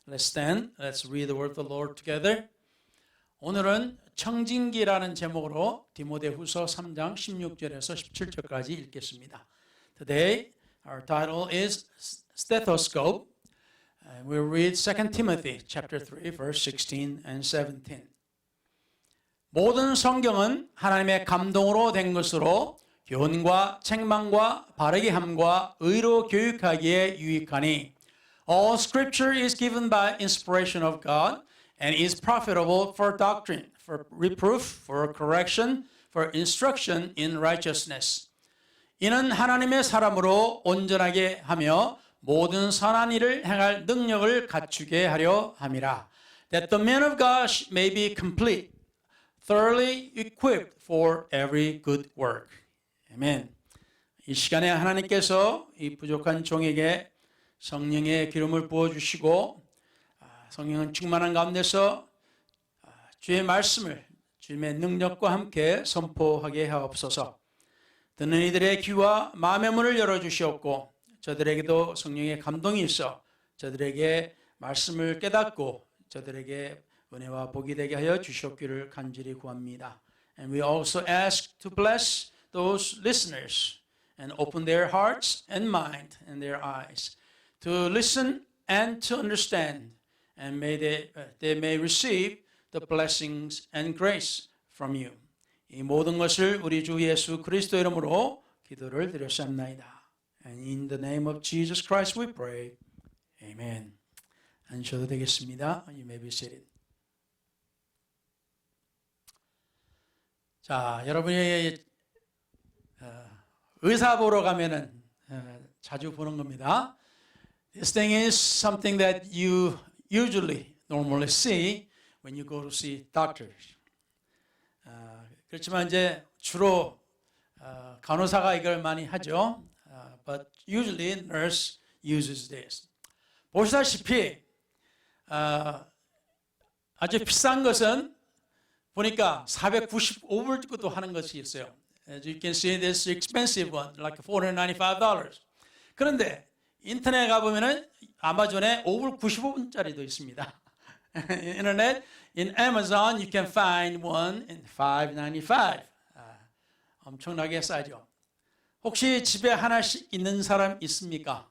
Let's stand. Let's read the word of the Lord together. 오늘은 청진기라는 제목으로 디모데후서 3장 16절에서 17절까지 읽겠습니다. Today our title is Stethoscope. We'll read 2 Timothy chapter 3 verse 16 and 17. 모든 성경은 하나님의 감동으로 된 것으로 교훈과 책망과 바르게 함과 의로 교육하기에 유익하니 All scripture is given by inspiration of God and is profitable for doctrine, for reproof, for correction, for instruction in righteousness. 이는 하나님의 사람으로 온전하게 하며 모든 선한 일을 행할 능력을 갖추게 하려 함이라. That the man of God may be complete, thoroughly equipped for every good work. 아멘. 이 시간에 하나님께서 이 부족한 종에게 성령의 기름을 부어주시고 성령은 충만한 가운데서 주의 말씀을 주님의 능력과 함께 선포하게 하옵소서. 듣는 이들의 귀와 마음의 문을 열어주시옵고 저들에게도 성령의 감동이 있어 저들에게 말씀을 깨닫고 저들에게 은혜와 복이 되게 하여 주시옵기를 간절히 구합니다. And we also ask to bless those listeners and open their hearts and mind and their eyes to listen and to understand. And may they may receive the blessings and grace from you. 이 모든 것을 우리 주 예수 그리스도 이름으로 기도를 드렸사옵나이다. And in the name of Jesus Christ we pray. Amen. 앉으셔도 되겠습니다. You may be seated. 자, 여러분이 의사 보러 가면은 자주 보는 겁니다. This thing is something that you usually normally see when you go to see doctors. 그렇지만 이제 주로 간호사가 이걸 많이 하죠. But usually nurse uses this. 보시다시피 아주 비싼 것은 보니까 495불 것도 하는 것이 있어요. As you can see, this expensive one, like $495. 그런데 인터넷에 가보면은 아마존에 5불 95분짜리도 있습니다. 인터넷, in Amazon, you can find one in $5.95. 엄청나게 싸죠. 혹시 집에 하나씩 있는 사람 있습니까?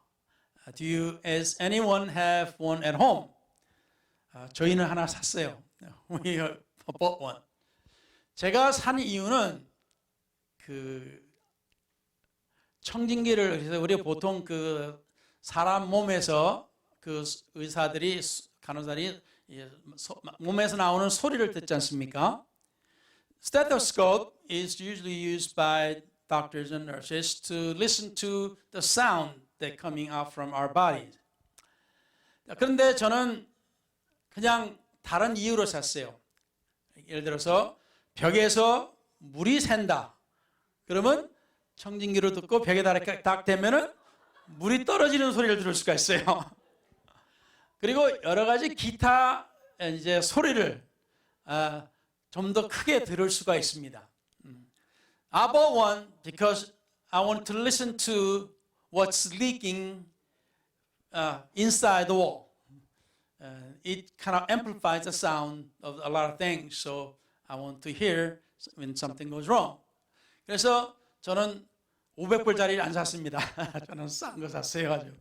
Has anyone have one at home? 저희는 하나 샀어요. We bought one. 제가 산 이유는 청진기를 해서 우리가 보통 사람 몸에서 의사들이 간호사들이 몸에서 나오는 소리를 듣지 않습니까? Stethoscope is usually used by doctors and nurses to listen to the sound that coming out from our bodies. 그런데 저는 그냥 다른 이유로 샀어요. 예를 들어서 벽에서 물이 샌다. 그러면 청진기로 듣고 벽에 딱 대면은 물이 떨어지는 소리를 들을 수가 있어요. 그리고 여러 가지 기타 이제 소리를 좀 더 크게 들을 수가 있습니다. I bought one because I want to listen to what's leaking inside the wall. It kind of amplifies the sound of a lot of things, so I want to hear when something goes wrong. 그래서 저는 500불짜리 안 샀습니다. 저는 싼 거 샀어요. 아주.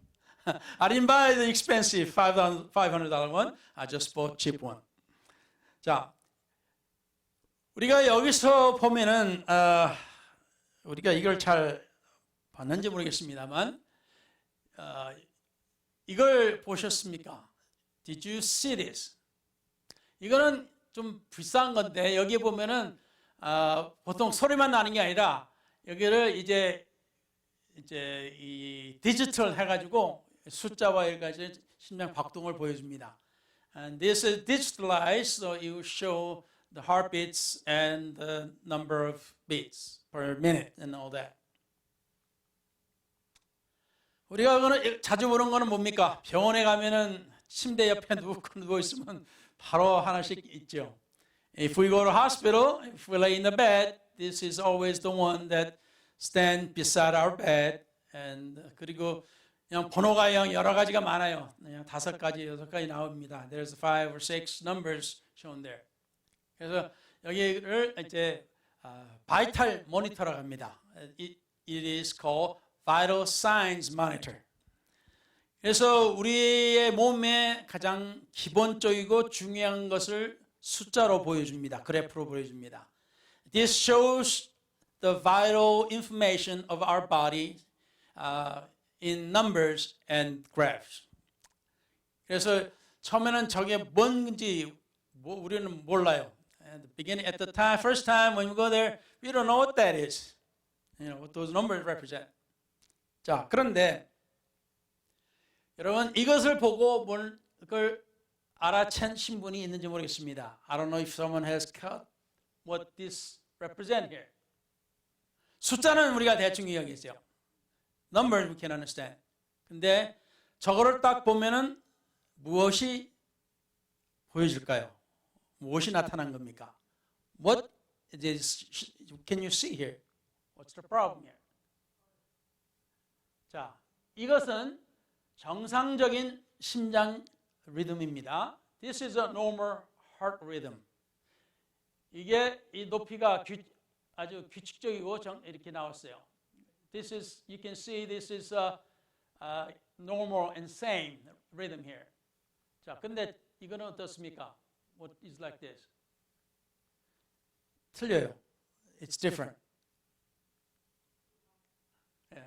I didn't buy the expensive $500 one. I just bought cheap one. 자, 우리가 여기서 보면은 우리가 이걸 잘 봤는지 모르겠습니다만 이걸 보셨습니까? Did you see this? 이거는 좀 비싼 건데 여기 보면은 보통 소리만 나는 게 아니라 여기를 이제 이 디지털 해가지고 숫자와 여기까지 심장 박동을 보여줍니다. And this is digitalized, so you show the heartbeats and the number of beats per minute and all that. 우리가 자주 보는 거는 뭡니까? 병원에 가면은 침대 옆에 누워 있으면 바로 하나씩 있죠. If we go to hospital, if we lay in the bed, this is always the one that stand beside our bed. And 그리고 그냥 번호가 여러 가지가 많아요. 그냥 5가지, 6가지 나옵니다. There's 5 or 6 numbers shown there. 그래서 여기를 이제 바이탈 모니터라고 합니다. It is called vital signs monitor. 그래서 우리의 몸에 가장 기본적이고 중요한 것을 숫자로 보여줍니다. 그래프로 보여줍니다. This shows the vital information of our body in numbers and graphs. 그래서 처음에는 저게 뭔지 우리는 몰라요. At the beginning, at the time, first time when we go there, we don't know what that is. You know what those numbers represent. 자, 그런데 여러분 이것을 보고 그걸 알아챈 신분이 있는지 모르겠습니다. I don't know if someone has caught what this represent here. 숫자는 우리가 대충 이해하겠죠. Numbers we can understand. 근데 저거를 딱 보면은 무엇이 보여질까요? 무엇이 나타난 겁니까? What is, can you see here? What's the problem here? 자, 이것은 정상적인 심장 리듬입니다. This is a normal heart rhythm. 이게 이 높이가 아주 규칙적이고 이렇게 나왔어요. This is, you can see this is a normal and same rhythm here. 자, 근데 이거는 어떻습니까? What is like this? 틀려요. It's different. 예.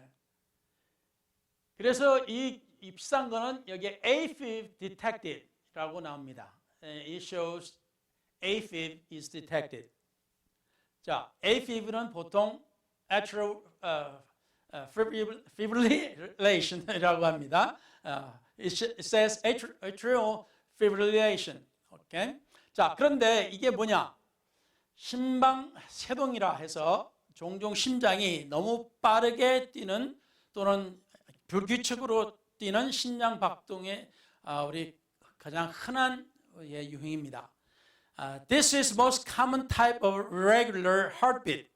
그래서 이 비싼 거는 여기에 AFib detected라고 나옵니다. It shows AFib is detected. 자, AFib는 보통 atrial fibrillation이라고 합니다. It says atrial fibrillation. 오케이? 자, 그런데 이게 뭐냐? 심방세동이라 해서 종종 심장이 너무 빠르게 뛰는 또는 불규칙으로 뛰는 심장 박동의 우리 가장 흔한 유형입니다. This is most common type of irregular heartbeat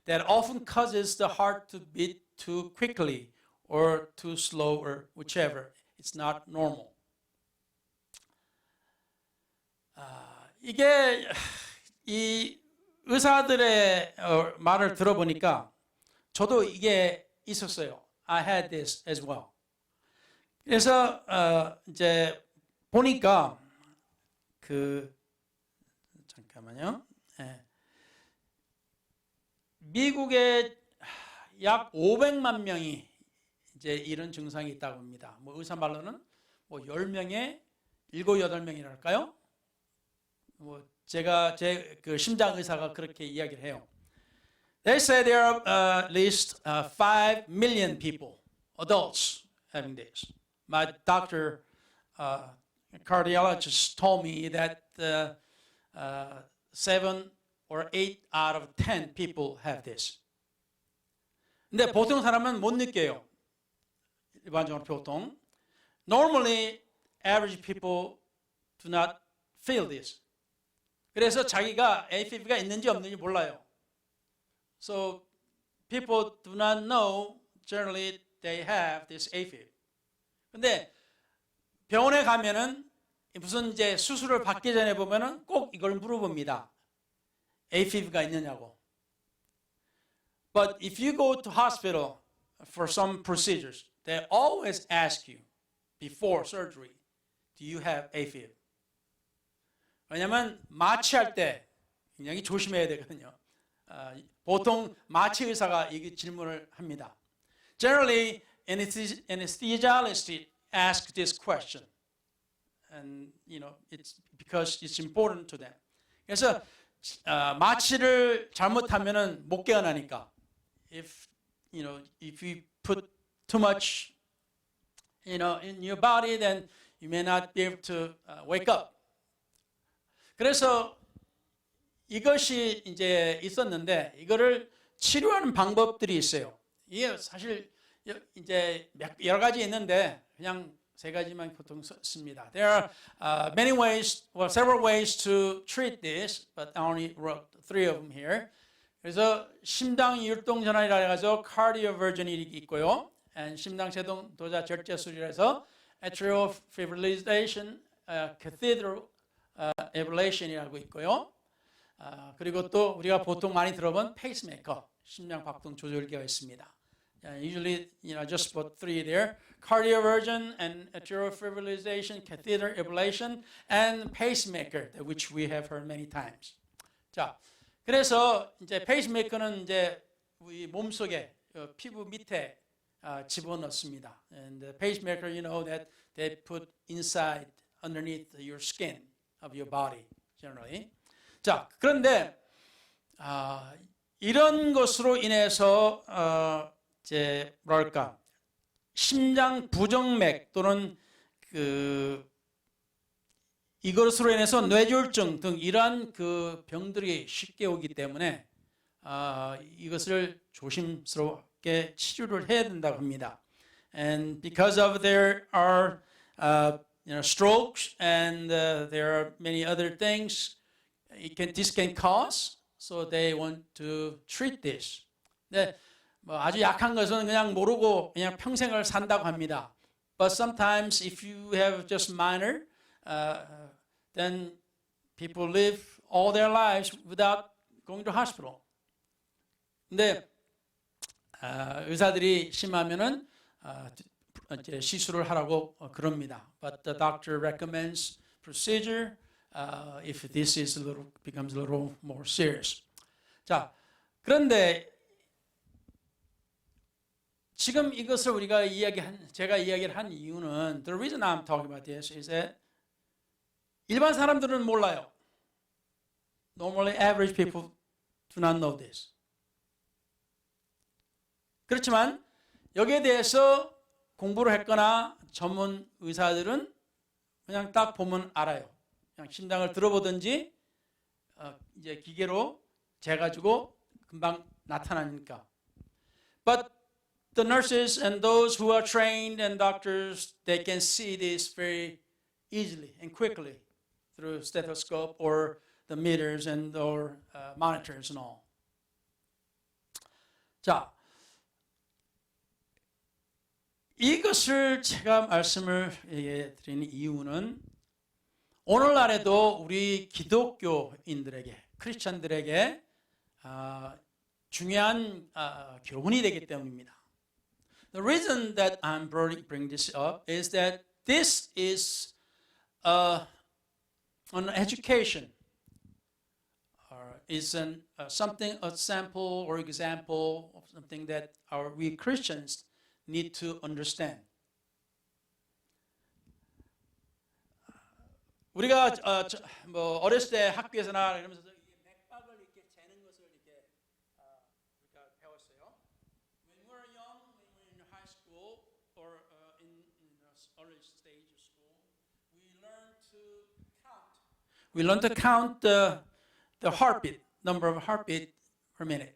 that often causes the heart to beat too quickly or too slow or whichever. It's not normal. 이게 이 의사들의 말을 들어보니까 저도 이게 있었어요. I had this as well. 그래서 이제 보니까 잠깐만요. 미국에 약 500만 명이 이제 이런 증상이 있다고 합니다. 뭐 의사 말로는 뭐 10명에 7, 8명이랄까요? 뭐 제가 제 그 심장 의사가 그렇게 이야기를 해요. They say there are at least 5 million people, adults, having this. My doctor, cardiologist, told me that 7 or 8 out of 10 people have this. 근데 보통 사람은 못 느껴요. 일반적으로 보통. Normally, average people do not feel this. 그래서 자기가 AFib가 있는지 없는지 몰라요. So people do not know generally they have this AFib. 근데 병원에 가면은 무슨 이제 수술을 받기 전에 보면은 꼭 이걸 물어봅니다. AFib가 있느냐고. But if you go to hospital for some procedures, they always ask you before surgery, do you have AFib? 왜냐하면 마취할 때 굉장히 조심해야 되거든요. 보통 마취 의사가 이 질문을 합니다. Generally, anesthesiologists ask this question, and you know it's because it's important to them. 그래서 마취를 잘못하면은 못 깨어나니까. If you put too much, in your body, then you may not be able to wake up. 그래서 이것이 이제 있었는데 이거를 치료하는 방법들이 있어요. 이게 사실 이제 여러 가지 있는데 그냥 3가지만 보통 씁니다. There are many ways, well, several ways to treat this, but I only wrote 3 of them here. 그래서 심장 율동 전환이라 해서 cardioversion이 있고요, and 심장세동 도자 절제술이라서 atrial fibrillation, cathedral ablation이라고 있고요. 그리고 또 우리가 보통 많이 들어본 페이스메이커, 심장 박동 조절기가 있습니다. Usually, just put three there: cardioversion and atrial fibrillation, catheter ablation, and pacemaker, which we have heard many times. 자, 그래서 이제 페이스메이커는 이제 우리 몸속에 피부 밑에 집어넣습니다. And the pacemaker, you know that they put inside, underneath your skin of your body, generally. 자, 그런데 이런 것으로 인해서 이제 뭐랄까 심장 부정맥 또는 이것으로 인해서 뇌졸중 등 이러한 그 병들이 쉽게 오기 때문에 이것을 조심스럽게 치료를 해야 된다고 합니다. And because of there are strokes and there are many other things this can cause, so they want to treat this. 네, 뭐 아주 약한 것은 그냥 모르고 그냥 평생을 산다고 합니다. But sometimes if you have just minor, then people live all their lives without going to hospital. 근데 의사들이 심하면은 이제 시술을 하라고 그럽니다. But the doctor recommends procedure if this is becomes a little more serious. 자, 그런데 지금 이것을 제가 이야기를 한 이유는 the reason I'm talking about this is that 일반 사람들은 몰라요. Normally average people do not know this. 그렇지만 여기에 대해서 공부를 했거나 전문 의사들은 그냥 딱 보면 알아요. 그냥 심장을 들어보든지 이제 기계로 재가지고 금방 나타나니까. But the nurses and those who are trained and doctors, they can see this very easily and quickly through stethoscope or the meters and or monitors and all. 자, 이것을 제가 말씀을 드리는 이유는 오늘날에도 우리 기독교인들에게, 크리스천들에게 중요한 교훈이 되기 때문입니다. The reason that I'm bringing this up is that this is an education, is something, a sample or example of something that we Christians need to understand. 우리가 뭐 어렸을 때 학교에서나 이러면서 맥박을 이렇게 재는 것을 이렇게 우리가 배웠어요. When we were young, when we were in high school or in early stage of school, we learned to count. We learned to count the heartbeat, number of heartbeat per minute.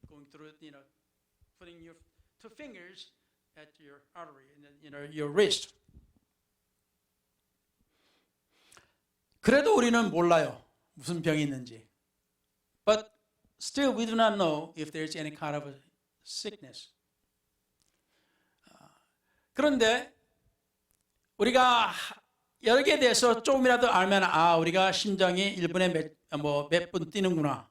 Going through it, putting your two fingers at your artery and then, your wrist. 그래도 우리는 몰라요. 무슨 병이 있는지. But still we do not know if there's any kind of a sickness. 그런데 우리가 여기에 대해서 조금이라도 알면 우리가 심장이 1분에 몇 분 뛰는구나.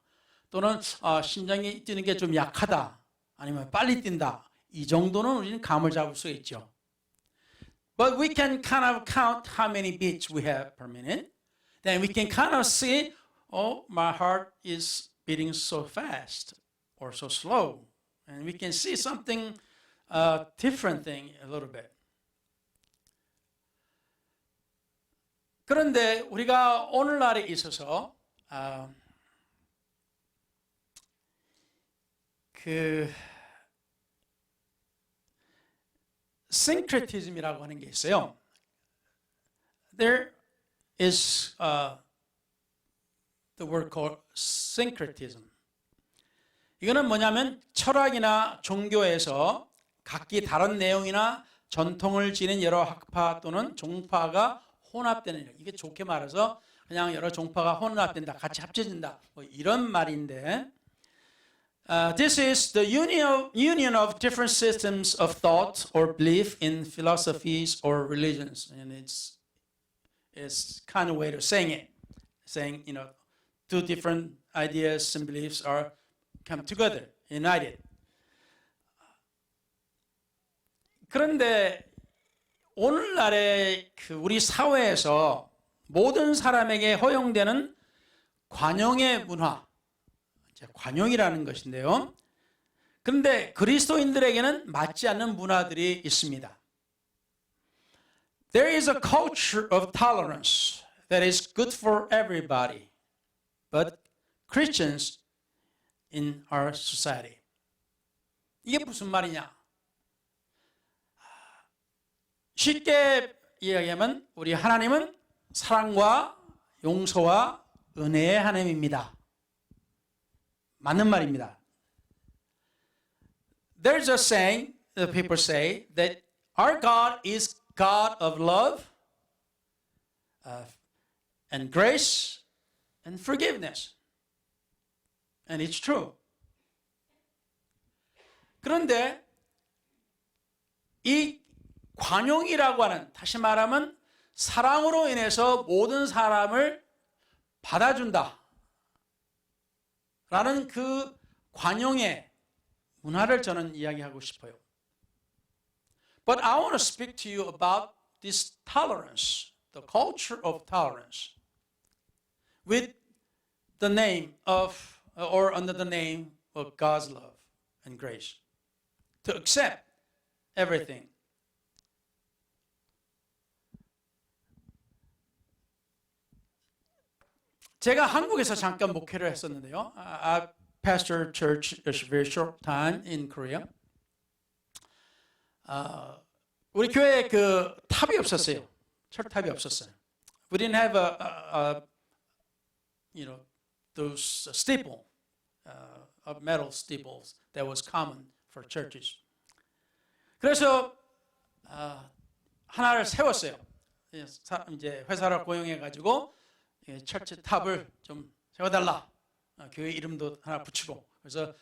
또는 심장이 뛰는 게 좀 약하다. 아니면 빨리 뛴다. 이 정도는 우리는 감을 잡을 수 있죠. But we can kind of count how many beats we have per minute. Then we can kind of see, my heart is beating so fast or so slow. And we can see something, different thing a little bit. 그런데 우리가 오늘날에 있어서 syncretism이라고 하는 게 있어요. There is the word called syncretism. 이거는 뭐냐면 철학이나 종교에서 각기 다른 내용이나 전통을 지닌 여러 학파 또는 종파가 혼합되는 일. 이게 좋게 말해서 그냥 여러 종파가 혼합된다, 같이 합쳐진다, 뭐 이런 말인데, This is the union of different systems of thought or belief in philosophies or religions, and it's kind of way of saying it, saying two different ideas and beliefs are come together, united. 그런데 오늘날의 우리 사회에서 모든 사람에게 허용되는 관용의 문화, 관용이라는 것인데요. 그런데 그리스도인들에게는 맞지 않는 문화들이 있습니다. There is a culture of tolerance that is good for everybody, but Christians in our society. 이게 무슨 말이냐? 쉽게 이야기하면 우리 하나님은 사랑과 용서와 은혜의 하나님입니다. 맞는 말입니다. There's a saying that people say that our God is God of love and grace and forgiveness. And it's true. 그런데 이 관용이라고 하는, 다시 말하면 사랑으로 인해서 모든 사람을 받아준다 라는 그 관용의 문화를 저는 이야기하고 싶어요. But I want to speak to you about this tolerance, the culture of tolerance, with the name of, or under the name of God's love and grace, to accept everything. 제가 한국에서 잠깐 목회를 했었는데요. I pastored church a very short time in Korea. 우리 교회에 그 탑이 없었어요. 철탑이 없었어요. We didn't have those steeple, of metal steeples that was common for churches. 그래서 하나를 세웠어요. 이제 회사를 고용해 가지고 철제 탑을 좀 세워달라. 교회 이름도 하나 붙이고. 그래서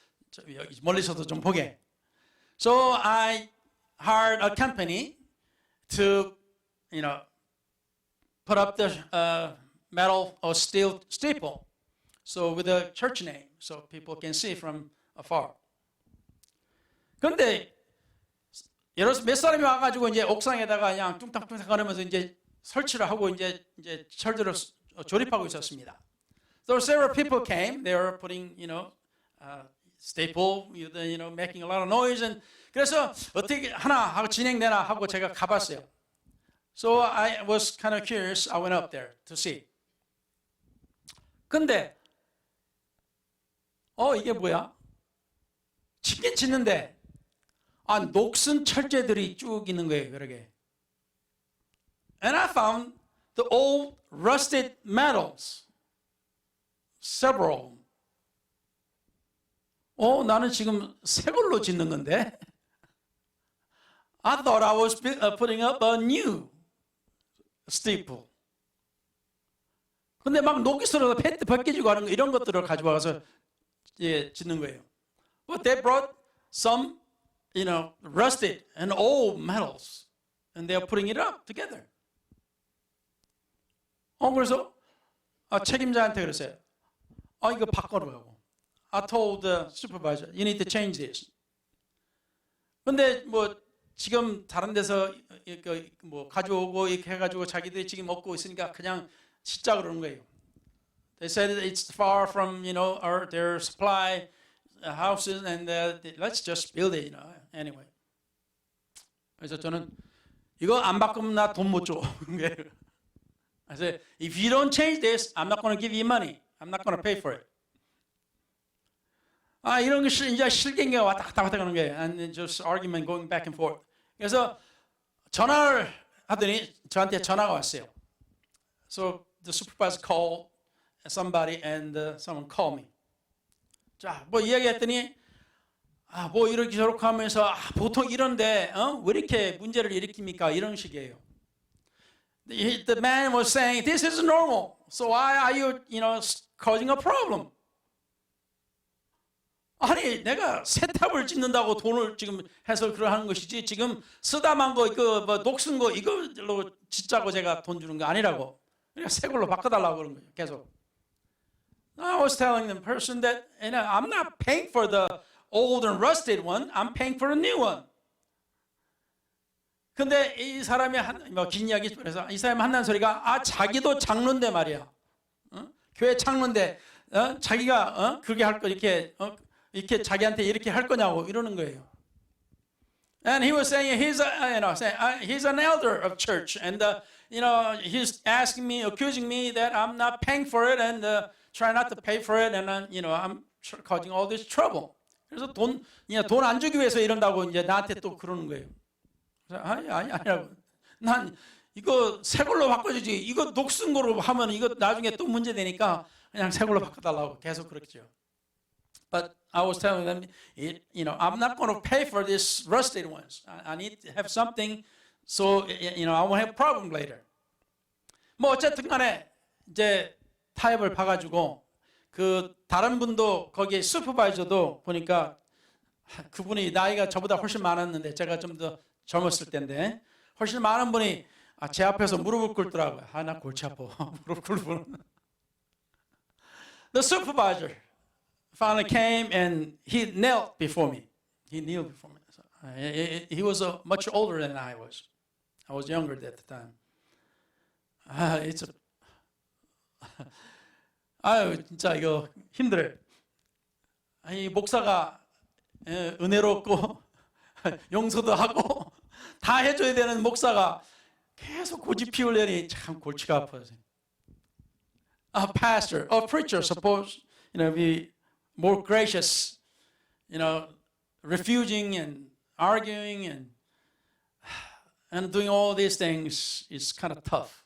멀리서도 좀 보게. So I hired a company to, put up the metal or steel steeple, so with a church name, so people can see from afar. 그런데 몇 사람이 와가지고 이제 옥상에다가 그냥 뚱탕뚱탕 거리면서 이제 설치를 하고 이제 철들을 조립하고 있었습니다. So several people came. They were putting, staple, making a lot of noise. And 그래서 어떻게 하나 하고 진행되나 하고 제가 가봤어요. So I was kind of curious. I went up there to see. 근데 이게 뭐야? 짓긴 짓는데 녹슨 철제들이 쭉 있는 거예요. 그러게. And I found the old rusted metals, several. 나는 지금 새 걸로 짓는 건데. I thought I was putting up a new steeple. 근데 막 녹이 슬어서 팬트 벗겨지고 하는 이런 것들을 가져와서 짓는 거예요. But they brought some, rusted and old metals, and they are putting it up together. 그래서 책임자한테 그랬어요. 이거 바꿔라고. I told the supervisor, you need to change this. 근데 지금 다른 데서 가져오고 이렇게 해가지고 자기들이 지금 먹고 있으니까 그냥 짓자 그러는 거예요. They said it's far from their supply houses, and let's just build it. Anyway. 그래서 저는 이거 안 바꾸면 나 돈 못 줘. I said, if you don't change this, I'm not going to give you money. I'm not going to pay for it. 이런 게 이제 실갱이가 왔다 갔다 가는 거예요. And just argument going back and forth. 그래서 전화를 하더니 저한테 전화가 왔어요. So the supervisor called somebody, and someone called me. 자, 이야기했더니 이렇게 저렇게 하면서 보통 이런데 왜 이렇게 문제를 일으킵니까? 이런 식이에요. The man was saying, this is normal. So why are you, causing a problem? 아니 내가 세탑을 짓는다고 돈을 지금 해서 그러하는 것이지 지금 쓰다만 거 이거 뭐 녹슨 거 이걸로 짓자고 제가 돈 주는 거 아니라고. 그러니까 새 걸로 바꿔달라고 그런 거예요. 계속. I was telling the person that I'm not paying for the old and rusted one. I'm paying for a new one. 근데 이 사람이 긴 이야기 그래서 이 사람이 한다는 소리가 자기도 장로인데 말이야. 교회 장로인데 자기가 그렇게 할 거 이렇게 자기한테 이렇게 할 거냐고 이러는 거예요. And he was saying he's an elder of church, and he's asking me, accusing me that I'm not paying for it and trying not to pay for it, and I'm causing all this trouble. 그래서 돈 안 주기 위해서 이런다고 이제 나한테 또 그러는 거예요. 그래서 아니라고. 난 이거 새 걸로 바꿔주지. 이거 녹슨 거로 하면 이거 나중에 또 문제 되니까 그냥 새 걸로 바꿔달라고 계속 그랬죠. But I was telling them, I'm not going to pay for these rusted ones. I need to have something, so I won't have a problem later. 뭐 어쨌든 간에 이제 타협을 봐가지고 그 다른 분도 거기 슈퍼바이저도 보니까 그분이 나이가 저보다 훨씬 많았는데 제가 좀 더 젊었을 때인데 훨씬 많은 분이 제 앞에서 무릎을 꿇더라고요. 나 골치 아파. 무릎 꿇는. The supervisor finally came and he knelt before me. He kneeled before me. He was much older than I was. I was younger at the time. 진짜 이거 힘들어요. 이 목사가 은혜롭고 용서도 하고 다 해줘야 되는 목사가 계속 고집 피우려니 참 골치가 아파요. A pastor, a preacher, suppose be more gracious, refusing and arguing and doing all these things is kind of tough.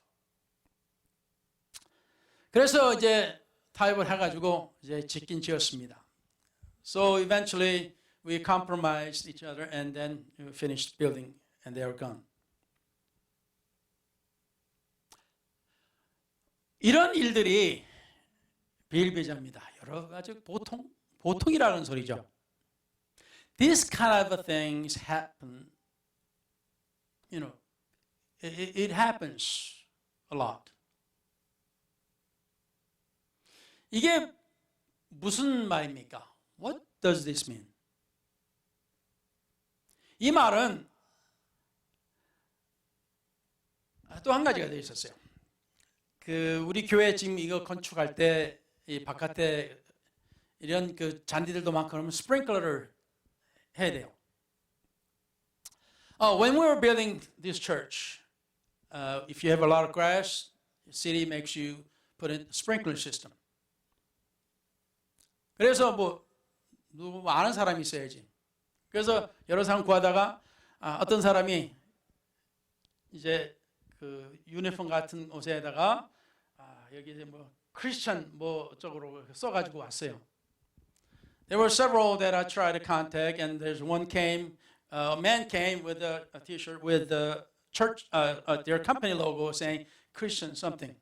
그래서 이제 타협을 해가지고 이제 짓긴 지었습니다. So eventually we compromised each other and then we finished building and they were gone. 이런 일들이 비일비재합니다. 여러 가지 보통이라는 소리죠. This kind of things happen. It happens a lot. 이게 무슨 말입니까? What does this mean? 이 말은 또 한 가지가 되어 있었어요. 우리 교회 지금 이거 건축할 때 이 바깥에 이런 잔디들도 많고 그러면 스프링클러를 해야 돼요. When we were building this church, if you have a lot of grass, the city makes you put in a sprinkler system. 그래서 뭐 아는 사람이 있어야지. 그래서 여러 사람 구하다가 어떤 사람이 이제 그 유니폼 같은 옷에다가 여기 뭐 크리스천 뭐 쪽으로 써가지고 왔어요. There were several that I tried to contact, and there's one came. A man came with a T-shirt with the church, their company logo saying Christian something.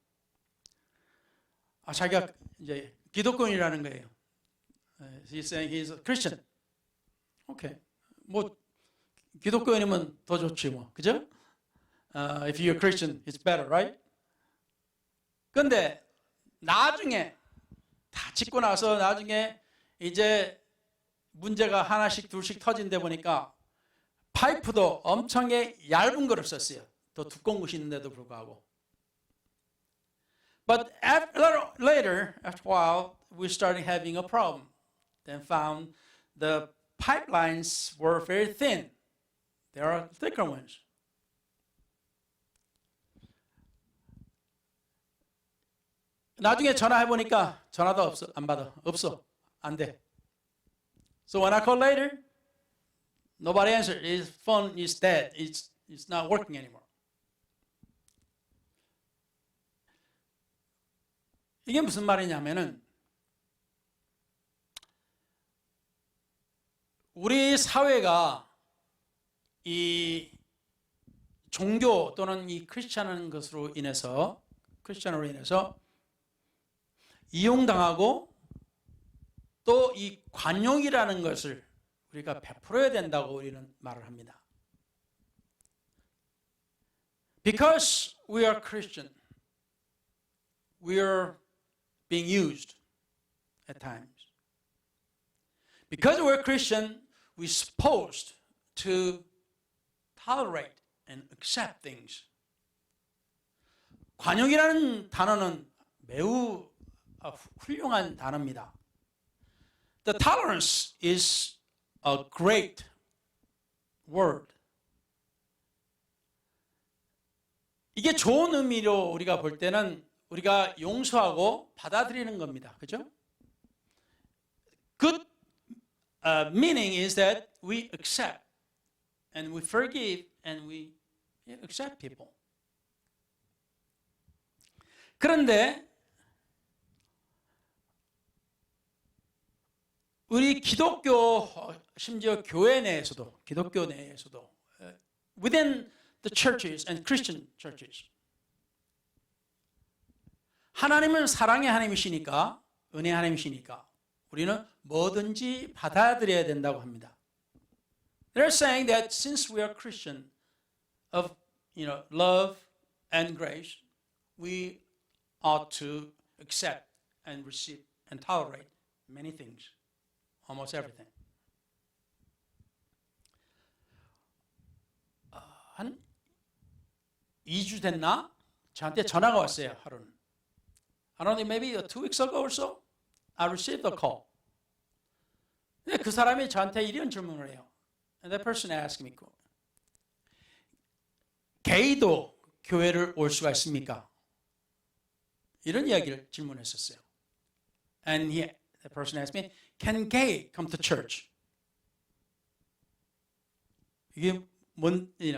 자기가 이제 기독교인이라는 거예요. He's saying he's a Christian. Okay. 뭐 기독교인이면 더 좋지 뭐, 그죠? If you're a Christian, it's better, right? 근데 나중에 다 짓고 나서 나중에 이제 문제가 하나씩 둘씩 터진데 보니까 파이프도 엄청나게 얇은 거를 썼어요. 더 두꺼운 것이 있는데도 불구하고. But later, after a while, we started having a problem. Then found the pipelines were very thin. There are thicker ones. 나중에 전화해 보니까 전화도 없어, 안 받아, 없어, 안 돼. So when I call later, nobody answered. His phone is dead. It's not working anymore. 이게 무슨 말이냐면은 우리 사회가 이 종교 또는 이 크리스천한 것으로 인해서 크리스천으로 인해서 이용당하고 또 이 관용이라는 것을 우리가 베풀어야 된다고 우리는 말을 합니다. Because we are Christian, we are being used at times. Because we're Christian, we're supposed to tolerate and accept things. 관용이라는 단어는 매우 훌륭한 단어입니다. The tolerance is a great word. 이게 좋은 의미로 우리가 볼 때는 우리가 용서하고 받아들이는 겁니다. 그죠? Good meaning is that we accept and we forgive and we accept people. 그런데 우리 기독교 심지어 교회 내에서도 기독교 내에서도 within the churches and Christian churches 하나님은 사랑의 하나님이시니까 은혜의 하나님이시니까 우리는 뭐든지 받아들여야 된다고 합니다. They're saying that since we are Christian of love and grace, we ought to accept and receive and tolerate many things, almost everything. 한 2주 됐나? 저한테 전화가 왔어요, 하루는. I don't know, maybe 2 weeks ago or so, I received a call. 근데 그 사람이 저한테 이런 질문을 해요. And that person asked me, 게이도 교회를 올 수가 있습니까? 이런 이야기를 질문했었어요. And the person asked me, can gay come to church? 이게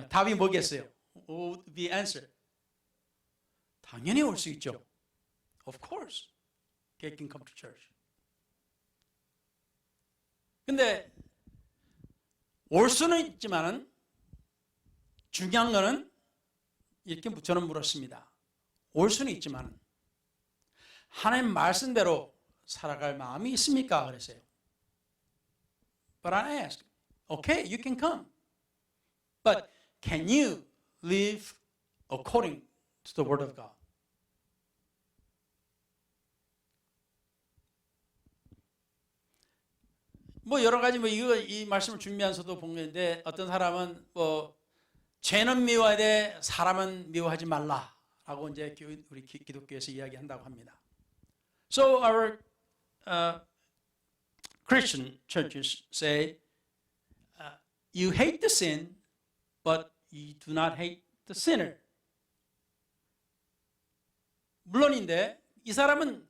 답이 뭐겠어요? What would be the answer? 당연히 올 수 있죠. Of course, gay can come to church. 근데 올 수는 있지만은 중요한 거는 이렇게 저는 물었습니다. 올 수는 있지만은 하나님 말씀대로 살아갈 마음이 있습니까? 그랬어요. But I asked, okay, you can come. But can you live according to the word of God? 뭐 여러 가지 이 말씀을 준비하면서도 본 건데 어떤 사람은 죄는 미워야 돼 사람은 미워하지 말라라고 이제 우리 기독교에서 이야기한다고 합니다. So our Christian churches say you hate the sin, but you do not hate the sinner. 물론인데 이 사람은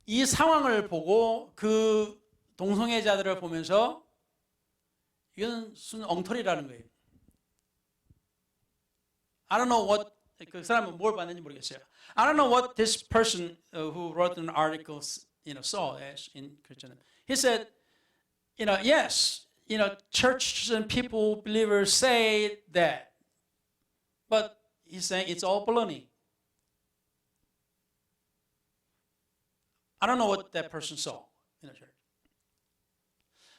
이 상황을 보고 그 동성애자들을 보면서 이건 순 엉터리라는 거예요. I don't know what 그 사람은 뭘 봤는지 모르겠어요. I don't know what this person who wrote an article, saw as in Christian. He said, yes, churches and people, believers say that, but he's saying it's all baloney. I don't know what that person saw in the church.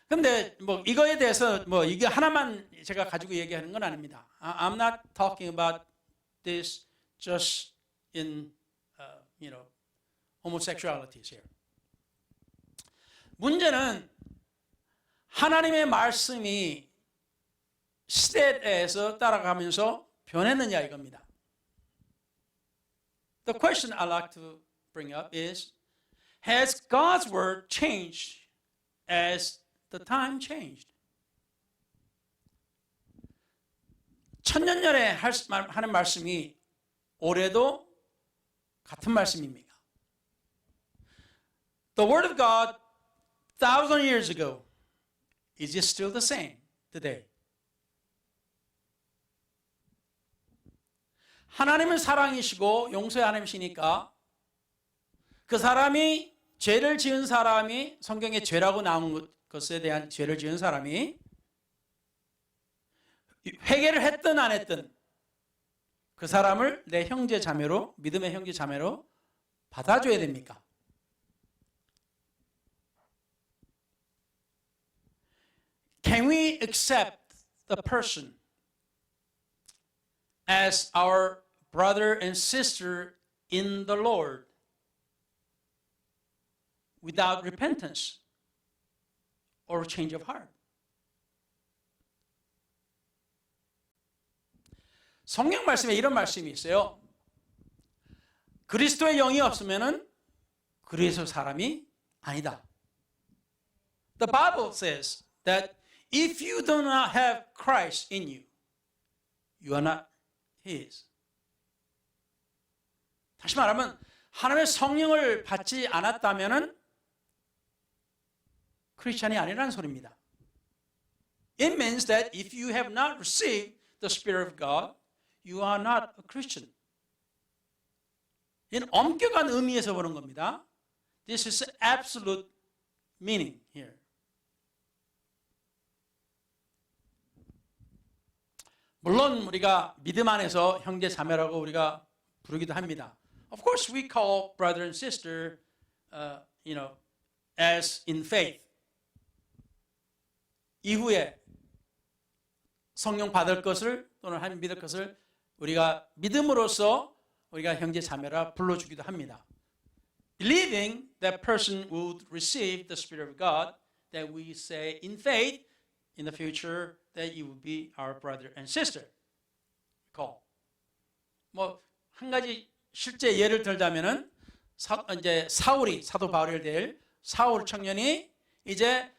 근데 이거에 대해서 이게 하나만 제가 가지고 얘기하는 건 아닙니다. I'm not talking about this just in homosexualities here. 문제는 하나님의 말씀이 시대에서 따라가면서 변했느냐 이겁니다. The question I like to bring up is, has God's word changed as the time changed? 천년전에 하는 말씀이 올해도 같은 말씀입니다. The word of God 1,000 years ago, is it still the same today? 하나님은 사랑이시고 용서의 하나님이시니까 그 사람이 죄를 지은 사람이 성경에 죄라고 나온 것에 대한 죄를 지은 사람이 회개를 했든 안 했든 그 사람을 내 형제 자매로 믿음의 형제 자매로 받아줘야 됩니까? Can we accept the person as our brother and sister in the Lord without repentance or change of heart? 성경 말씀에 이런 말씀이 있어요. 그리스도의 영이 없으면은 그리스도 사람이 아니다. The Bible says that if you do not have Christ in you, you are not His. 다시 말하면 하나님의 성령을 받지 않았다면은 크리스천이 아니라는 소리입니다. It means that if you have not received the Spirit of God, you are not a Christian. 이는 엄격한 의미에서 보는 겁니다. This is absolute meaning here. 물론 우리가 믿음 안에서 형제 자매라고 우리가 부르기도 합니다. Of course, we call brother and sister, as in faith. 이후에 성령 받을 것을 또는 하나님 믿을 것을 우리가 믿음으로써 우리가 형제 자매라 불러주기도 합니다. Believing that person would receive the Spirit of God, that we say in faith in the future that you will be our brother and sister. Call. 한 가지 실제 예를 들자면은 이제 사울이 사도 바울이 될 사울 청년이 이제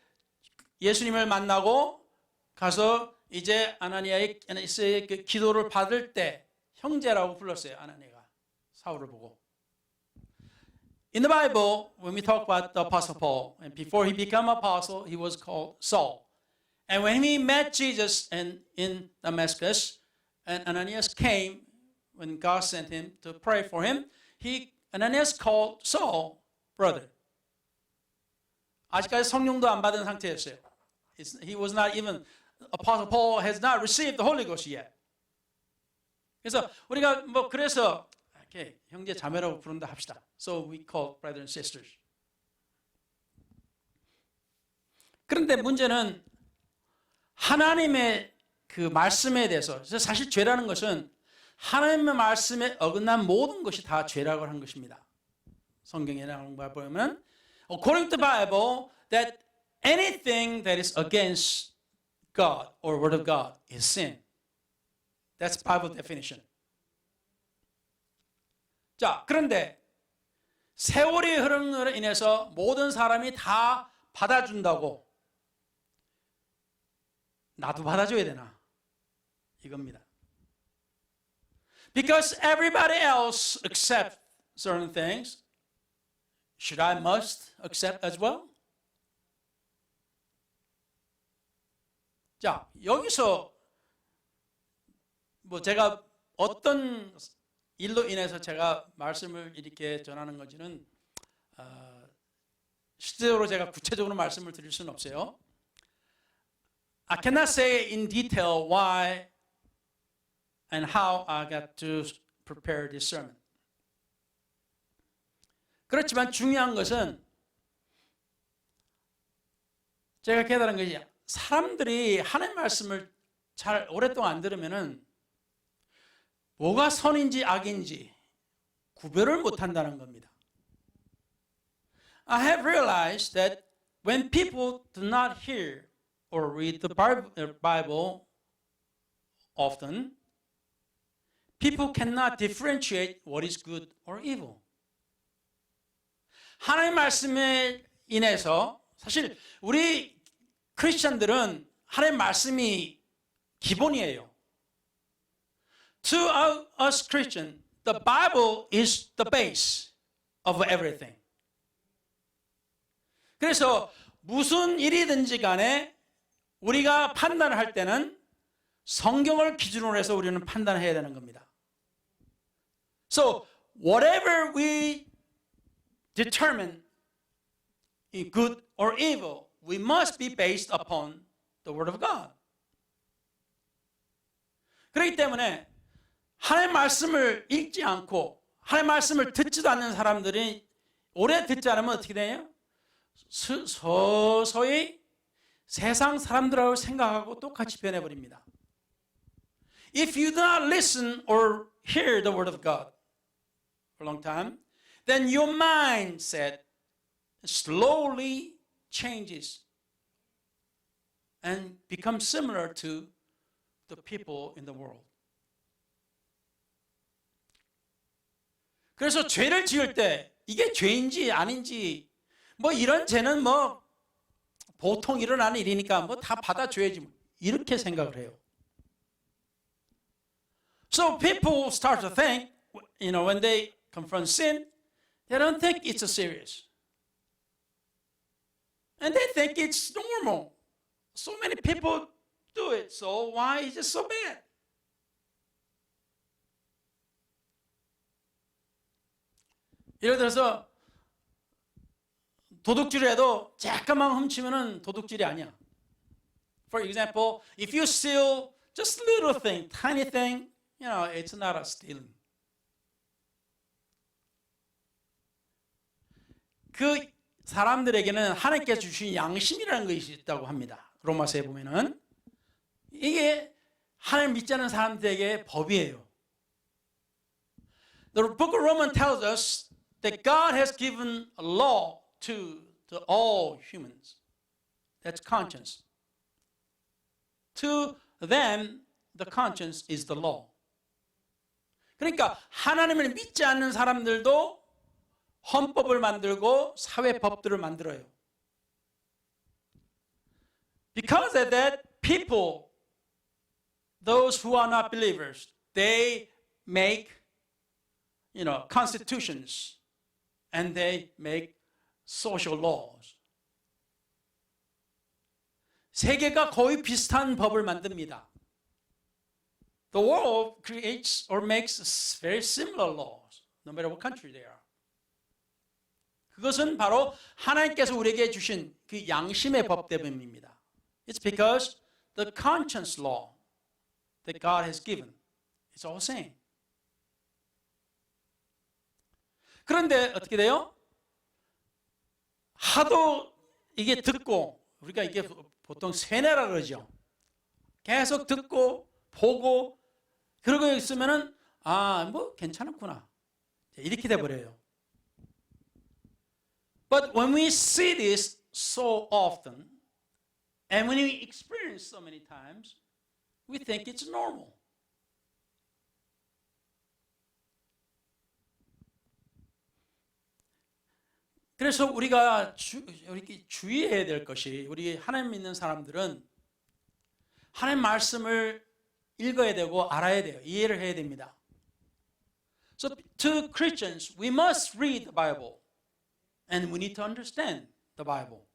예수님을 만나고 가서 이제 아나니아의 그 기도를 받을 때 형제라고 불렀어요. 아나니아가 사울을 보고. In the Bible, when we talk about the Apostle Paul, and before he became apostle, he was called Saul. And when he met Jesus in Damascus, and Ananias came, when God sent him to pray for him, Ananias called Saul brother. 아직까지 성령도 안 받은 상태였어요. He was not even, Apostle Paul has not received the Holy Ghost yet. 그래서 우리가 그래서 이렇게 형제 자매라고 부른다 합시다. So we call brothers and sisters. 그런데 문제는 하나님의 그 말씀에 대해서, 사실 죄라는 것은 하나님의 말씀에 어긋난 모든 것이 다 죄라고 하는 것입니다. 성경에 나오는 거 보면 according to the Bible that anything that is against God or word of God is sin. That's Bible definition. 자, 그런데 세월이 흐르는 것으로 인해서 모든 사람이 다 받아준다고 나도 받아줘야 되나? 이겁니다. Because everybody else accepts certain things, should I must accept as well? 자, 여기서 제가 어떤 일로 인해서 제가 말씀을 이렇게 전하는 건지는 실제로 제가 구체적으로 말씀을 드릴 수는 없어요. I cannot say in detail why and how I got to prepare this sermon. 그렇지만 중요한 것은 제가 깨달은 것이 사람들이 하나님 말씀을 잘 오랫동안 안 들으면은 뭐가 선인지 악인지 구별을 못한다는 겁니다. I have realized that when people do not hear or read the Bible often, people cannot differentiate what is good or evil. 하나님 말씀에 인해서 사실 우리 크리스천들은 하나님 말씀이 기본이에요. To us Christians, the Bible is the base of everything. 그래서 무슨 일이든지 간에 우리가 판단을 할 때는 성경을 기준으로 해서 우리는 판단해야 되는 겁니다. So, whatever we determine good or evil, we must be based upon the Word of God. 그렇기 때문에 하나님의 말씀을 읽지 않고 하나님의 말씀을 듣지도 않는 사람들이 오래 듣지 않으면 어떻게 돼요? 서서히 세상 사람들하고 생각하고 똑같이 변해버립니다. If you do not listen or hear the word of God for a long time, then your mindset slowly changes and becomes similar to the people in the world. 그래서 죄를 지을 때 이게 죄인지 아닌지 뭐 이런 죄는 뭐 보통 일어나는 일이니까 뭐 다 받아줘야지 이렇게 생각을 해요. So people start to think, when they confront sin, they don't think it's a serious. And they think it's normal. So many people do it, so why is it so bad? 예를 들어서 도둑질을 해도 잠깐만 훔치면은 도둑질이 아니야. For example, if you steal just little thing, tiny thing, it's not a stealing. 그 사람들에게는 하나님께서 주신 양심이라는 것이 있다고 합니다. 로마서에 보면은 이게 하나님 믿지 않는 사람들에게 법이에요. The book of Romans tells us that God has given a law to all humans. That's conscience. To them, the conscience is the law. 그러니까 하나님을 믿지 않는 사람들도 헌법을 만들고 사회법들을 만들어요. Because of that, people, those who are not believers, they make, constitutions and they make social laws. 세계가 거의 비슷한 법을 만듭니다. The world creates or makes very similar laws, no matter what country they are. 그것은 바로 하나님께서 우리에게 주신 그 양심의 법 때문입니다. It's because the conscience law that God has given is all same. 그런데 어떻게 돼요? 하도 이게 듣고 우리가 이게 보통 세뇌라 그러죠. 계속 듣고 보고 그러고 있으면은 뭐 괜찮았구나 이렇게 돼 버려요. But when we see this so often, and when we experience so many times, we think it's normal. 그래서 우리가 주의해야 될 것이 우리 하나님 믿는 사람들은 하나님 말씀을 읽어야 되고 알아야 돼요. 이해를 해야 됩니다. So to Christians, we must read the Bible. And we need to understand the Bible.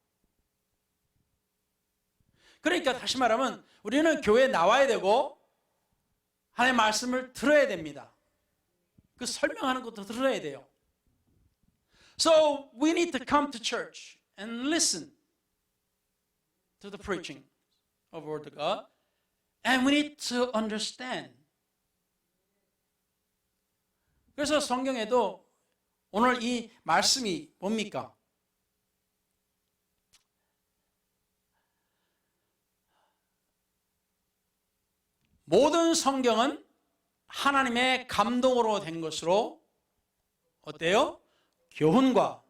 그러니까 다시 말하면 우리는 교회에 나와야 되고 하나님의 말씀을 들어야 됩니다. 그 설명하는 것도 들어야 돼요. So we need to come to church and listen to the preaching of the Word of God. And we need to understand. 그래서 성경에도 오늘 이 말씀이 뭡니까? 모든 성경은 하나님의 감동으로 된 것으로 어때요? 교훈과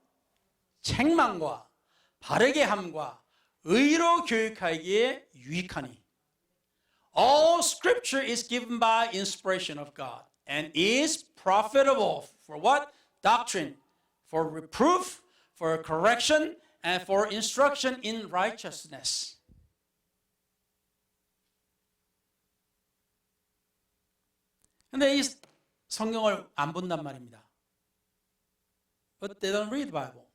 책망과 바르게 함과 의로 교육하기에 유익하니. All scripture is given by inspiration of God and is profitable for what? Doctrine, for reproof, for correction, and for instruction in righteousness. 근데 이 성경을 안 본단 말입니다. But they don't read the Bible.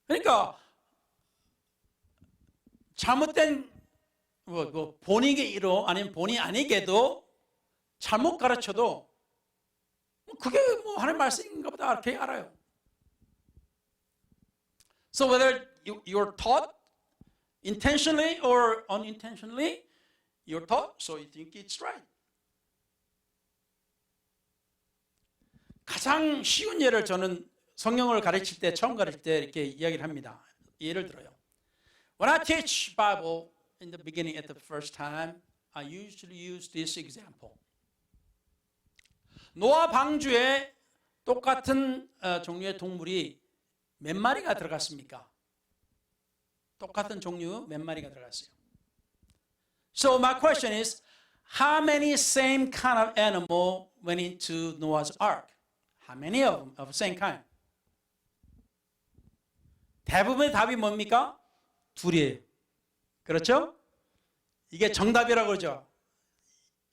그러니까 잘못된 본이게로 아니면 본이 아니게도 잘못 가르쳐도 그게 뭐 하나님 말씀인가 보다 이렇게 알아요. So whether you're taught intentionally or unintentionally, you're taught, so you think it's right. 가장 쉬운 예를 저는 성경을 가르칠 때 처음 가르칠 때 이렇게 이야기를 합니다. 예를 들어요. When I teach Bible in the beginning at the first time, I usually use this example. 노아 방주에 똑같은 종류의 동물이 몇 마리가 들어갔습니까? 똑같은 종류 몇 마리가 들어갔어요. So my question is, how many same kind of animal went into Noah's ark? How many of them of the same kind? 대부분의 답이 뭡니까? 둘이에요. 그렇죠? 이게 정답이라고 그러죠.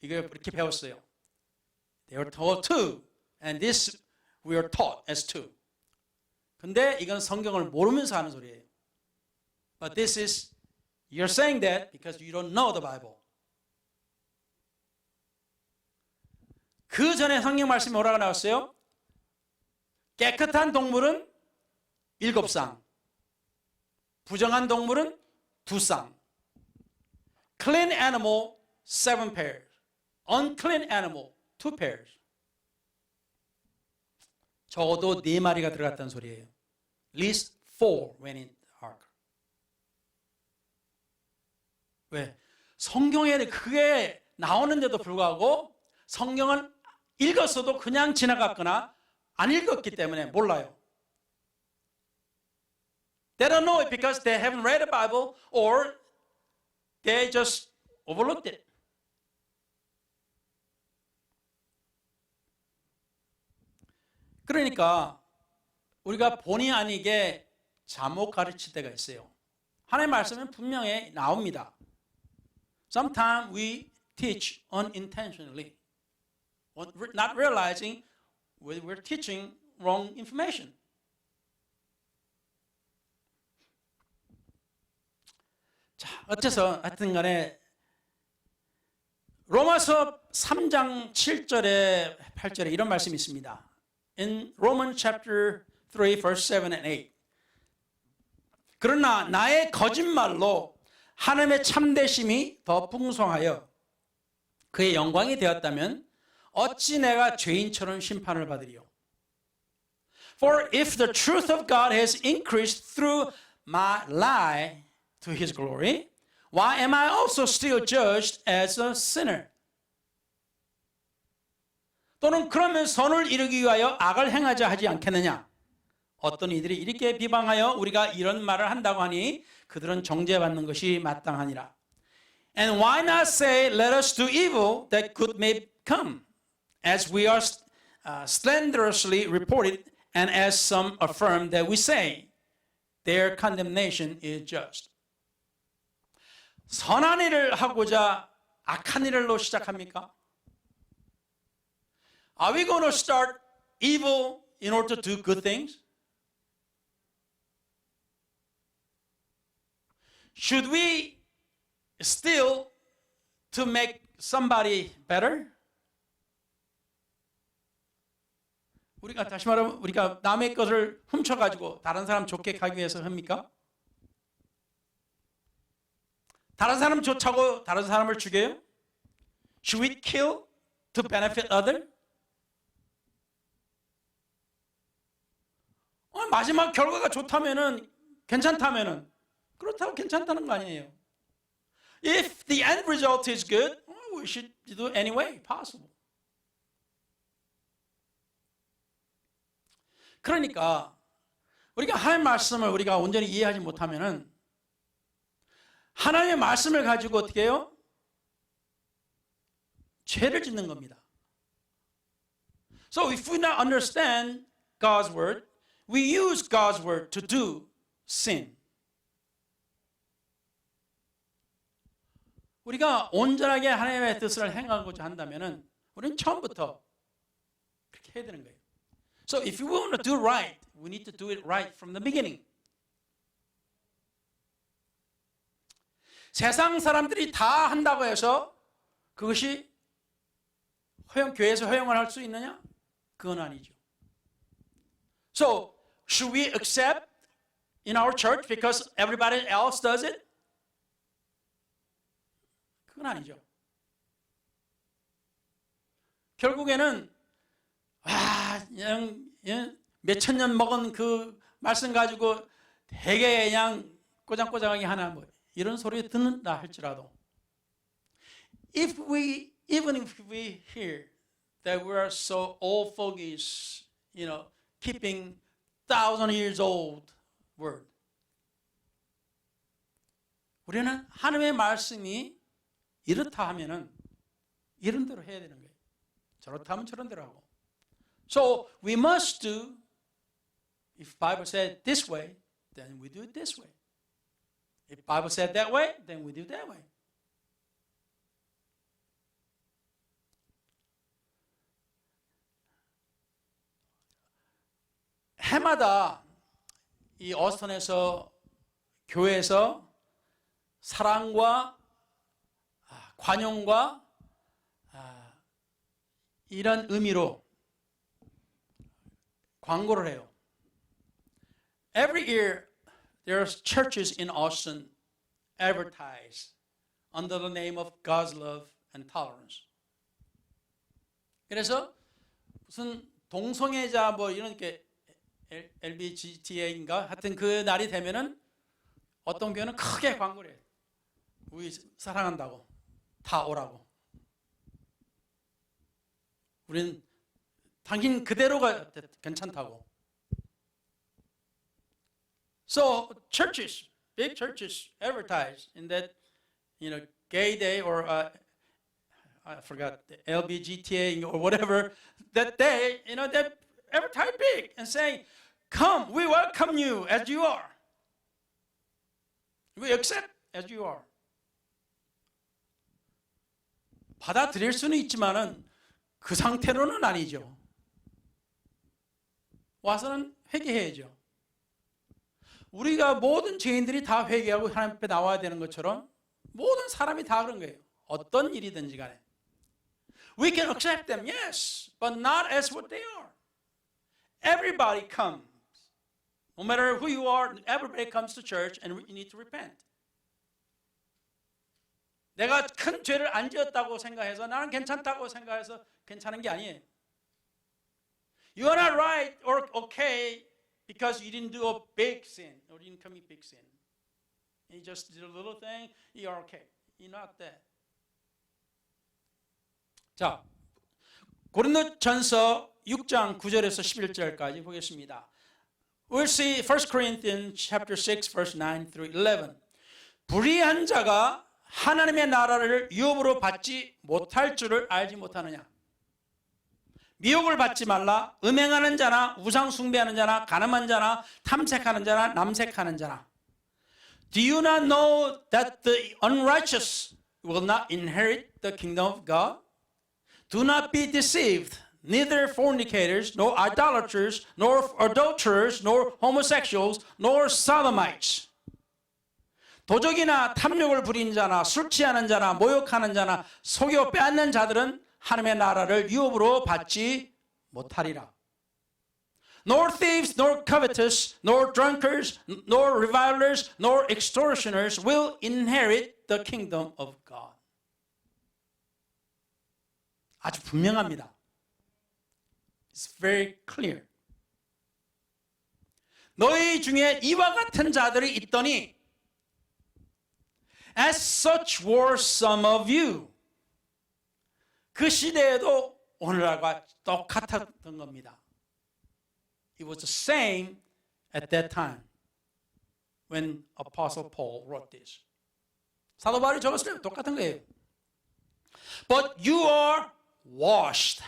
이거 이렇게 배웠어요. They were taught two, and this we are taught as two. 근데 이건 성경을 모르면서 하는 소리예요. But this is, you're saying that because you don't know the Bible. 그 전에 성경 말씀이 뭐라고 나왔어요? 깨끗한 동물은 7쌍, 부정한 동물은 2쌍. Clean animal 7 pairs, unclean animal 2 pairs. 적어도 4마리가 들어갔다는 소리예요. At least 4 went in the ark. 왜? 성경에 그게 나오는데도 불구하고 성경은 읽었어도 그냥 지나갔거나 안 읽었기 때문에 몰라요. They don't know it because they haven't read the Bible or they just overlooked it. 그러니까 우리가 본의 아니게 잘못 가르칠 때가 있어요. 하나님의 말씀은 분명히 나옵니다. Sometimes we teach unintentionally, not realizing we're teaching wrong information. 자, 어째서 하여튼 간에 로마서 3장 7절에 8절에 이런 말씀이 있습니다. In Romans chapter 3 verse 7 and 8. 그러나 나의 거짓말로 하나님의 참되심이 더 풍성하여 그의 영광이 되었다면 어찌 내가 죄인처럼 심판을 받으리요. For if the truth of God has increased through my lie to his glory, why am I also still judged as a sinner? 또는 그러면 선을 이루기 위하여 악을 행하자 하지 않겠느냐? 어떤 이들이 이렇게 비방하여 우리가 이런 말을 한다고 하니 그들은 정죄받는 것이 마땅하니라. And why not say, let us do evil that good may come, as we are slanderously reported, and as some affirm that we say, their condemnation is just. 선한 일을 하고자 악한 일로 시작합니까? Are we going to start evil in order to do good things? Should we steal to make somebody better? 우리가 다시 말하면 우리가 남의 것을 훔쳐가지고 다른 사람 좋게 하기 위해서 합니까? 다른 사람 좋자고 다른 사람을 죽여요? Should we kill to benefit other? 마지막 결과가 좋다면은 괜찮다면은 그렇다고 괜찮다는 거 아니에요. If the end result is good, we should do it any way possible. 그러니까 우리가 하나님의 말씀을 우리가 온전히 이해하지 못하면은 하나님의 말씀을 가지고 어떻게 해요? 죄를 짓는 겁니다. So if we not understand God's word, we use God's word to do sin. 우리가 온전하게 하나님의 뜻을 행하고자 한다면은 우리는 처음부터 그렇게 해야 되는 거예요. So if we want to do right, we need to do it right from the beginning. 세상 사람들이 다 한다고 해서 그것이 교회에서 허용을 할 수 있느냐? 그건 아니죠. So should we accept in our church because everybody else does it? 그건 아니죠. 결국에는 그냥 몇천 년 먹은 그 말씀 가지고 되게 그냥 꼬장꼬장하게 하나 뭐 이런 소리 듣는다 할지라도 even if we hear that we are so old fogies, keeping 1,000 years old word. 우리는 하나님의 말씀이 이렇다 하면은 이런 대로 해야 되는 거예요. 저렇다 하면 저런 대로 하고. So we must do, if Bible said this way, then we do it this way. If Bible said that way, then we do it that way. 해마다 이 어스턴에서 교회에서 사랑과 관용과 이런 의미로 광고를 해요. Every year there are churches in Austin advertise under the name of God's love and tolerance. 그래서 무슨 동성애자 뭐 이런 게 LBGTA인가 하여튼 그 날이 되면은 어떤 교회는 크게 광고를 해요. 우리 사랑한다고 다 오라고. 우린 당신 그대로가 괜찮다고. So churches, big churches advertise in that, gay day or I forgot the LBGTA or whatever that day, they advertise big and saying, "Come, we welcome you as you are. We accept as you are." 받아들일 수는 있지만은 그 상태로는 아니죠. 와서는 회개해야죠. 우리가 모든 죄인들이 다 회개하고 하나님 앞에 나와야 되는 것처럼 모든 사람이 다 그런 거예요. 어떤 일이든지 간에. We can accept them, yes, but not as what they are. Everybody comes. No matter who you are, everybody comes to church and you need to repent. 내가 큰 죄를 안 지었다고 생각해서 나는 괜찮다고 생각해서 괜찮은 게 아니에요. You are not right or okay because you didn't do a big sin or you didn't commit big sin. You just did a little thing, you're okay. You're not that. 자, 고린도전서 6장 9절에서 11절까지 보겠습니다. We'll see 1 Corinthians chapter 6 verse 9 through 11. 불의한 자가 하나님의 나라를 유업으로 받지 못할 줄을 알지 못하느냐. 미혹을 받지 말라. 음행하는 자나 우상 숭배하는 자나 간음한 자나 탐색하는 자나 남색하는 자나. Do you not know that the unrighteous will not inherit the kingdom of God? Do not be deceived. Neither fornicators, nor idolaters, nor adulterers, nor homosexuals, nor sodomites. 도적이나 탐욕을 부리는 자나 술 취하는 자나 모욕하는 자나 속여 빼앗는 자들은 하나님의 나라를 유업으로 받지 못하리라. Nor thieves, nor covetous, nor drunkards, nor revilers, nor extortioners will inherit the kingdom of God. 아주 분명합니다. It's very clear. 너희 중에 이와 같은 자들이 있더니 As such were some of you. 그 시대에도 오늘날과 똑같았던 겁니다. It was the same at that time when Apostle Paul wrote this. 사도 바울이 적었을 때 똑같은 거예요. But you are washed.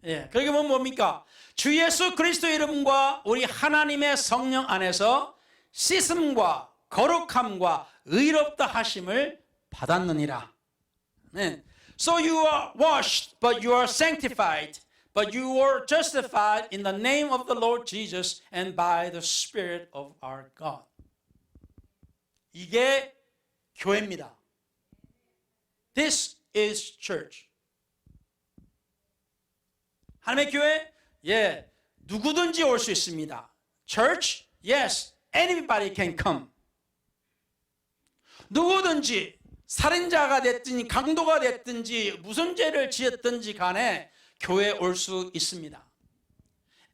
예, 그게 뭡니까? 주 예수 그리스도 이름과 우리 하나님의 성령 안에서 씻음과 거룩함과 의롭다 하심을 받았느니라. 네. So you are washed, but you are sanctified, but you were justified in the name of the Lord Jesus and by the Spirit of our God. 이게 교회입니다. This is church. 하나님의 교회, 예, 누구든지 올 수 있습니다. Church, yes, anybody can come. 누구든지 살인자가 됐든지 강도가 됐든지 무슨 죄를 지었든지 간에 교회에 올 수 있습니다.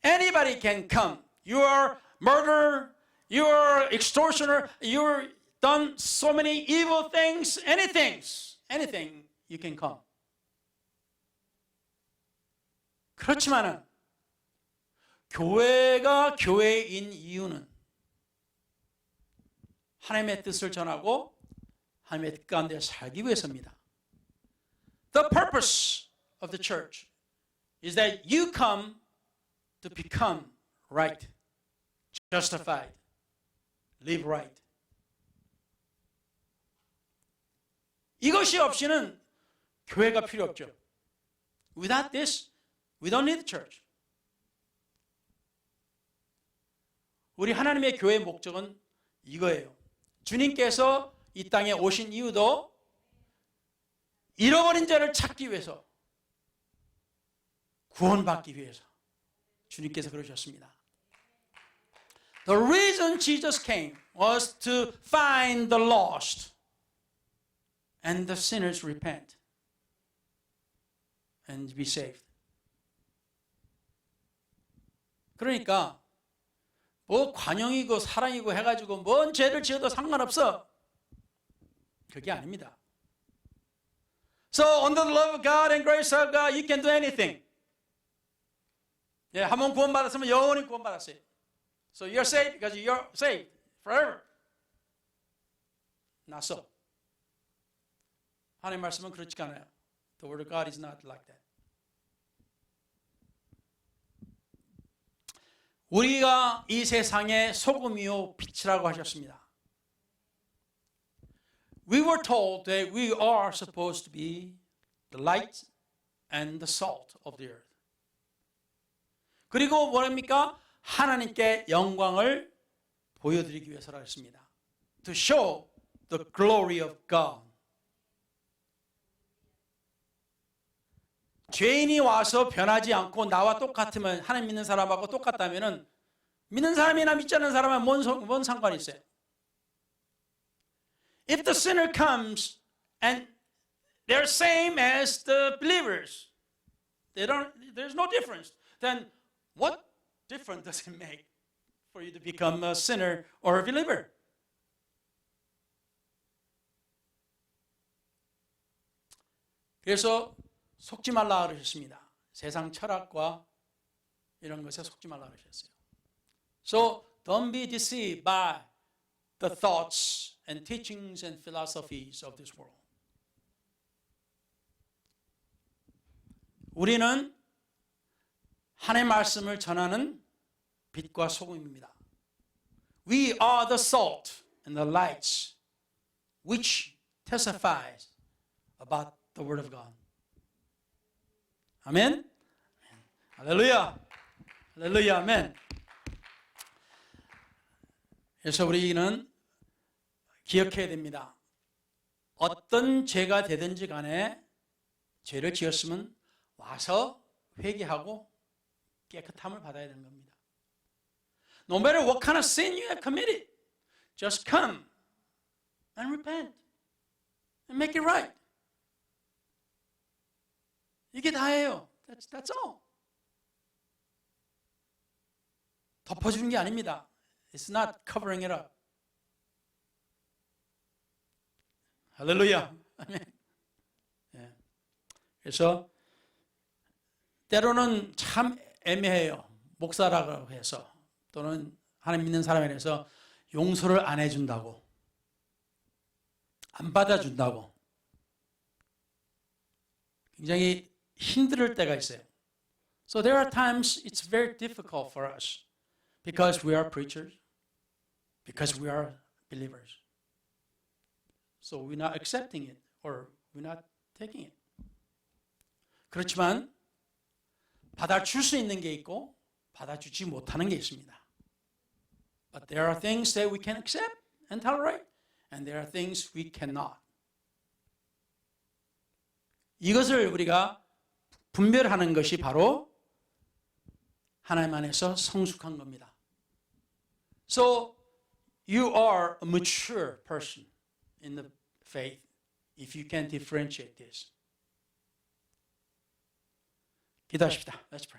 Anybody can come. You are murderer, you are extortioner, you're done so many evil things, anything you can come. 그렇지만은 교회가 교회인 이유는 하나님의 뜻을 전하고 하나님의 뜻 가운데 살기 위해서입니다. The purpose of the church is that you come to become right, justified, live right. 이것이 없이는 교회가 필요 없죠. Without this, we don't need the church. 우리 하나님의 교회의 목적은 이거예요. 주님께서 이 땅에 오신 이유도 잃어버린 자를 찾기 위해서, 구원받기 위해서 주님께서 그러셨습니다. The reason Jesus came was to find the lost and the sinners repent and be saved. 그러니까 뭐 관용이고 사랑이고 해가지고 뭔 죄를 지어도 상관없어. 그게 아닙니다. So under the love of God and grace of God, you can do anything. 예, 한번 구원받았으면 영원히 구원받았어요. So you're saved because you're saved forever. Not so. 하나님의 말씀은 그렇지 않아요. The word of God is not like that. 우리가 이 세상의 소금이요 빛이라고 하셨습니다. We were told that we are supposed to be the light and the salt of the earth. 그리고 뭐랍니까? 하나님께 영광을 보여드리기 위해서라 했습니다. To show the glory of God. 죄인이 와서 변하지 않고 나와 똑같으면, 하나님 믿는 사람하고 똑같다면은 믿는 사람이나 믿지 않는 사람은 뭔 상관이 있어요? If the sinner comes and they're same as the believers, there's no difference. Then what difference does it make for you to become a sinner or a believer? 그래서 속지 말라 그러셨습니다. 세상 철학과 이런 것에 속지 말라 그러셨어요. So don't be deceived by the thoughts and teachings and philosophies of this world. 우리는 하나님의 말씀을 전하는 빛과 소금입니다. We are the salt and the lights which testifies about the word of God. 아멘. 할렐루야. 할렐루야. 아멘. 그래서 우리는 기억해야 됩니다. 어떤 죄가 되든지 간에 죄를 지었으면 와서 회개하고 깨끗함을 받아야 되는 겁니다. No matter what kind of sin you have committed, just come and repent and make it right. 이게 다예요. That's all. 덮어주는 게 아닙니다. It's not covering it up. 할렐루야. 예. 그래서 때로는 참 애매해요. 목사라고 해서 또는 하나님 믿는 사람에 대해서 용서를 안 해준다고, 안 받아준다고 굉장히 힘들 때가 있어요. So there are times it's very difficult for us because we are preachers, because we are believers. So we're not accepting it or we're not taking it. 그렇지만 받아줄 수 있는 게 있고 받아주지 못하는 게 있습니다. But there are things that we can accept and tolerate, and there are things we cannot. 이것을 우리가 분별하는 것이 바로 하나님 안에서 성숙한 겁니다. So you are a mature person in the faith if you can differentiate this. 기도하십시다. Let's pray.